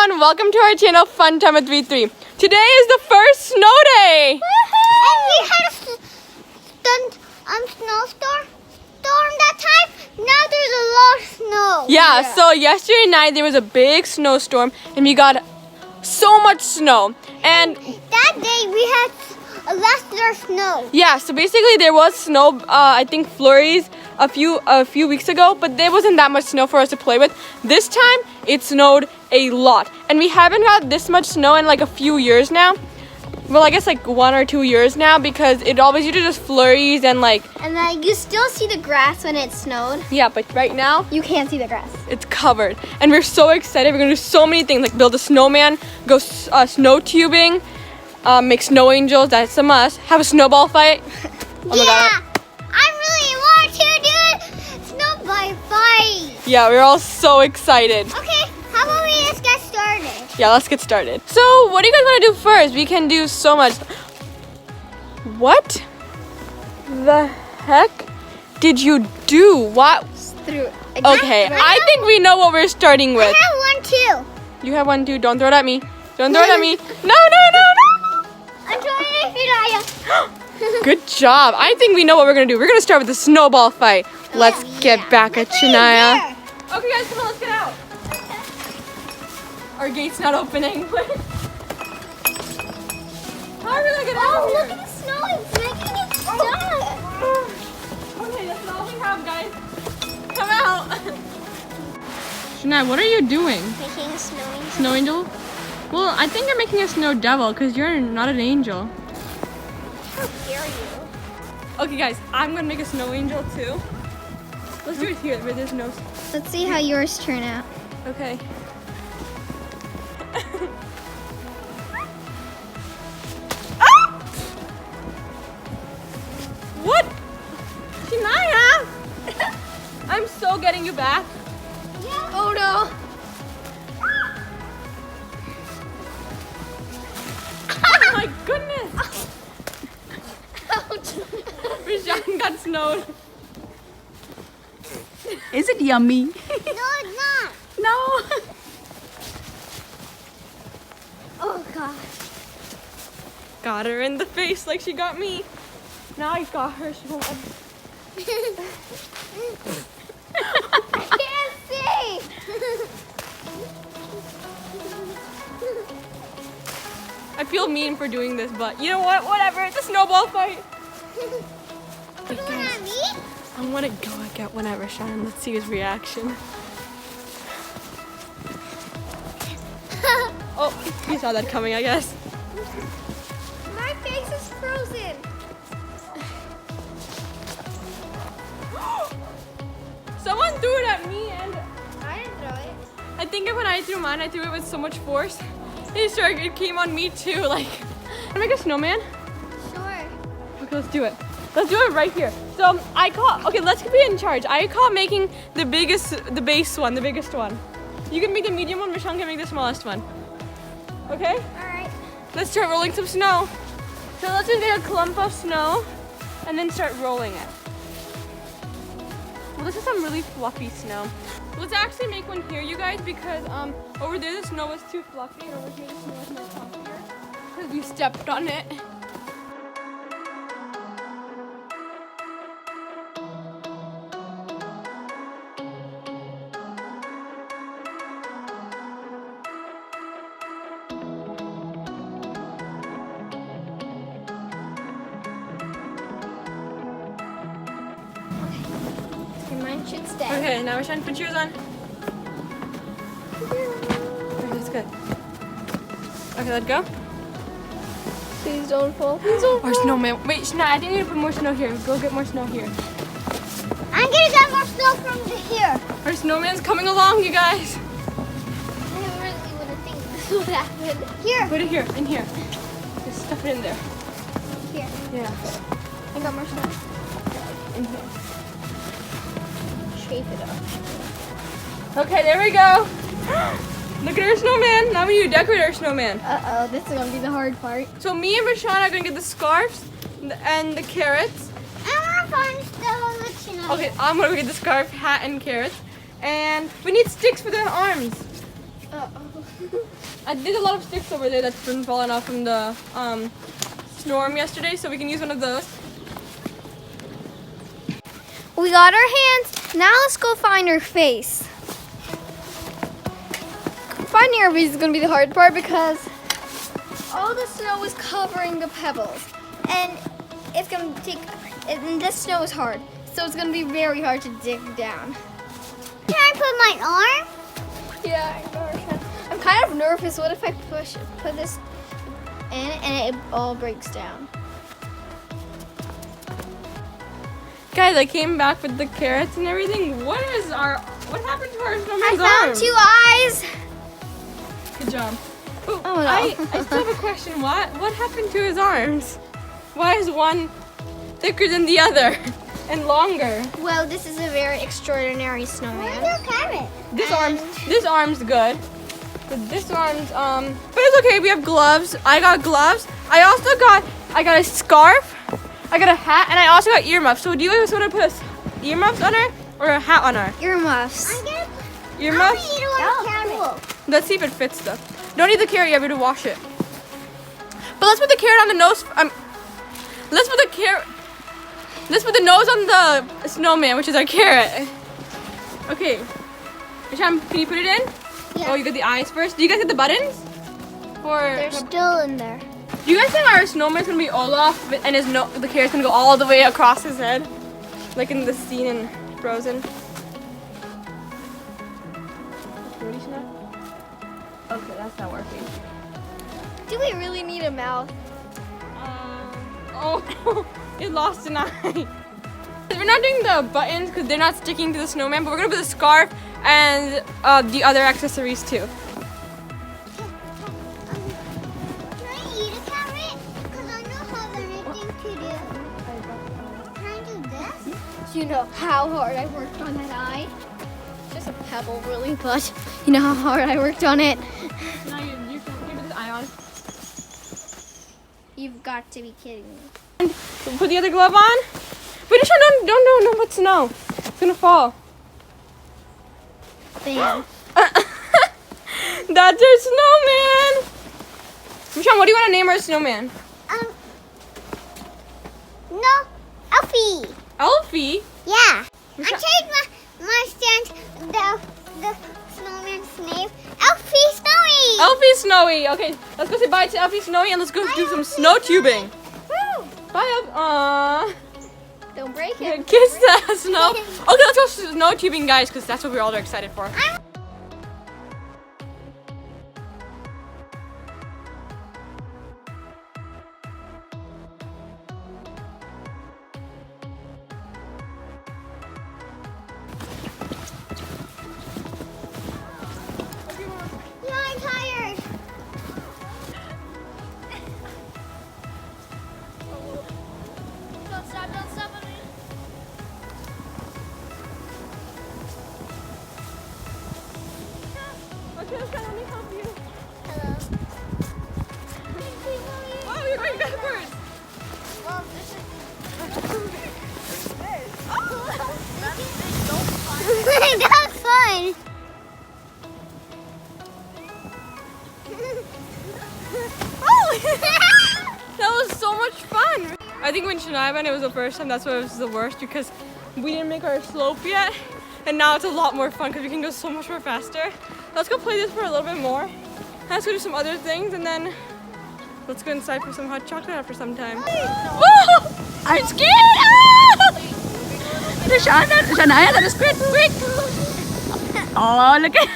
everyone, welcome to our channel Fun Time with 3-3. Today is the first snow day. And we had a snowstorm that time. Now there's a lot of snow. Yeah, so yesterday night there was a big snowstorm and we got so much snow. And that day we had lesser snow. yeah, so basically there was snow, I think flurries a few weeks ago, but there wasn't that much snow for us to play with. This time it snowed a lot. And we haven't got this much snow in like a few years now. Well, I guess like 1 or 2 years now, because it always used to just flurries and like... And then you still see the grass when it snowed. Yeah, but right now... You can't see the grass. It's covered. And we're so excited. We're going to do so many things, like build a snowman, go snow tubing, make snow angels, that's a must, have a snowball fight. Oh my God. I really want to do it. Snowball fight. Yeah, we're all so excited. Okay, how about we just get started? Yeah, let's get started. So, what do you guys want to do first? We can do so much. What the heck did you do? What? Okay, I think we know what we're starting with. I have one too. You have one too. Don't throw it at me. Don't throw it at me. No. I'm trying to hit you. Good job. I think we know what we're going to do. We're going to start with the snowball fight. Let's get back at Shania. Okay, guys, come on, let's get out. Our gate's not opening. How are we going to get out? Oh, look at the snow. It's making it stuck. Okay, that's all we have, guys. Come out. Shania, what are you doing? Making a snow angel. Snow angel? Well, I think you're making a snow devil because you're not an angel. How dare you? Okay, guys, I'm going to make a snow angel too. Let's do it here where there's no... Let's see how yours turn out. Okay. Ah! What? Shania! I'm so getting you back. Yeah. Oh no. Oh my goodness. Rajan got snowed. Is it yummy? No, it's not. No. Oh gosh. Got her in the face like she got me. Now I got her. She won't. I can't see. I feel mean for doing this, but you know what? Whatever. It's a snowball fight. What do you want at me? I want to go get one at Rashan. Let's see his reaction. Oh, you saw that coming, I guess. My face is frozen. Someone threw it at me, and I didn't throw it. I think when I threw mine, I threw it with so much force. It came on me too. Like, wanna make a snowman? Sure. Okay, let's do it. Let's do it right here. So okay, let's be in charge. I call making the biggest one. You can make the medium one, Rashan can make the smallest one. Okay? Alright. Let's start rolling some snow. So let's just get a clump of snow and then start rolling it. Well, this is some really fluffy snow. Let's actually make one here, you guys, because over there the snow was too fluffy, and over here the snow is more fluffier because we stepped on it. Mine should stay. Okay, now we're trying to put yours on. Okay, that's good. Okay, let's go. Please don't fall. Our snowman. Wait, Shania, I think we need to put more snow here. Go get more snow here. I'm gonna get more snow from here. Our snowman's coming along, you guys. I really wouldn't think this would happen. Here. Put it here, in here. Just stuff it in there. Here. Yeah, I got more snow. in here. Shape it up. Okay, there we go. Look at our snowman. Now we need to decorate our snowman. Uh-oh, this is gonna be the hard part. So me and Rashan are gonna get the scarves and the carrots. I wanna find the Okay, I'm gonna get the scarf, hat, and carrots. And we need sticks for the arms. There's a lot of sticks over there that's been falling off from the storm yesterday, so we can use one of those. We got our hands. Now let's go find her face. Finding her face is going to be the hard part because all the snow is covering the pebbles. And it's going to take, and this snow is hard. So it's going to be very hard to dig down. Can I put my arm? Yeah, I'm kind of nervous. What if I put this in and it all breaks down? Guys, I came back with the carrots and everything. What happened to our snowman's I found arms? 2 eyes. Good job. Ooh, Oh, no. I still have a question. What happened to his arms? Why is one thicker than the other and longer? Well, this is a very extraordinary snowman. Where's your carrot? This arm's good. But this arm's but it's okay. We have gloves. I got gloves. I got a scarf. I got a hat, and I also got earmuffs. So do you guys want to put earmuffs on her or a hat on her? Earmuffs. Earmuffs? Cool. Let's see if it fits though. Don't need the carrot. You have to wash it. But let's put the carrot on the nose. Let's put the nose on the snowman, which is our carrot. Okay. Misham, can you put it in? Yeah. Oh, you got the eyes first. Do you guys get the buttons? They're still in there. Do you guys think our snowman's gonna be Olaf and the carrot's gonna go all the way across his head? Like in the scene in Frozen? Okay, that's not working. Do we really need a mouth? Oh, it lost an eye. We're not doing the buttons because they're not sticking to the snowman, but we're gonna put the scarf and the other accessories too. Can I eat a carrot? Because I don't have anything to do. Can I do this? Do you know how hard I worked on that eye? Just a pebble, really, but you know how hard I worked on it. Now you can put this eye on. You've got to be kidding me. Put the other glove on. Wait, don't put snow. It's gonna fall. Bam. That's our snowman. Misham, what do you want to name our snowman? No, Elfie. Elfie? Yeah. I changed my stance, the snowman's name, Elfie Snowy. Elfie Snowy. Okay, let's go say bye to Elfie Snowy and let's go do some snow tubing. Woo. Bye, Aww. Don't break it. Kiss the snow. Okay, let's go snow tubing, guys, because that's what we're all excited for. Yeah, I'm tired. Don't stop on me. Okay, let me help you. Hello. Oh, you're going backwards. Well, this is... That was fun. That was so much fun. I think when Shania went, it was the first time. That's why it was the worst because we didn't make our slope yet. And now it's a lot more fun because we can go so much more faster. Let's go play this for a little bit more. Let's go do some other things and then let's go inside for some hot chocolate after some time. Whoa! I'm scared! Ah! Shania, that is quick! Oh, look at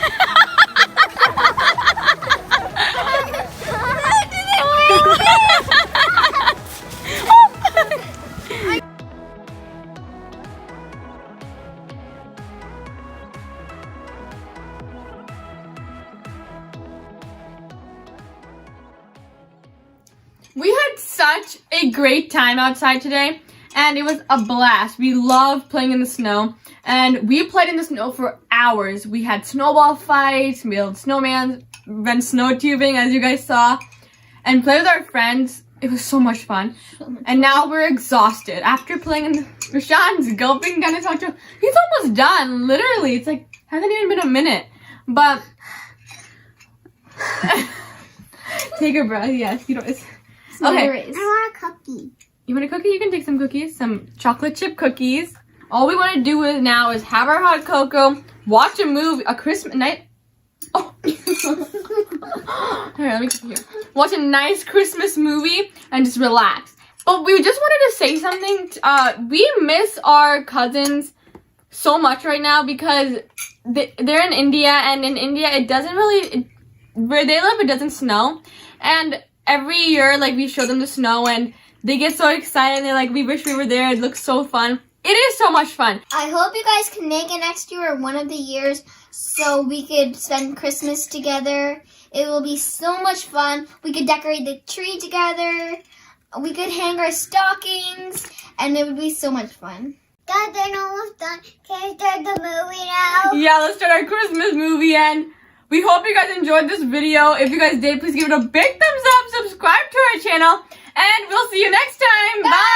We had such a great time outside today, and it was a blast. We loved playing in the snow, and we played in the snow for hours. We had snowball fights, we built snowman, went snow tubing, as you guys saw, and played with our friends. It was so much fun. And now we're exhausted. After playing in the... Rashawn's gulping down his hot chocolate. He's almost done, literally. It's like, hasn't even been a minute. But Take a breath. Yes, you don't. Okay. I want a cookie. You want a cookie? You can take some cookies, some chocolate chip cookies. All we want to do now is have our hot cocoa, watch a movie, a Christmas night. Oh. Here, let me get here. Watch a nice Christmas movie and just relax. But we just wanted to say something. We miss our cousins so much right now because they're in India, and in India it doesn't really, where they live, it doesn't snow. And every year, like, we show them the snow and they get so excited. They're like, we wish we were there. It looks so fun. It is so much fun. I hope you guys can make it next year or one of the years so we could spend Christmas together. It will be so much fun. We could decorate the tree together. We could hang our stockings, and it would be so much fun. Guys, they're almost done. Can we start the movie now? Yeah, let's start our Christmas movie, and we hope you guys enjoyed this video. If you guys did, please give it a big thumbs up, subscribe to our channel, and we'll see you next time. Bye!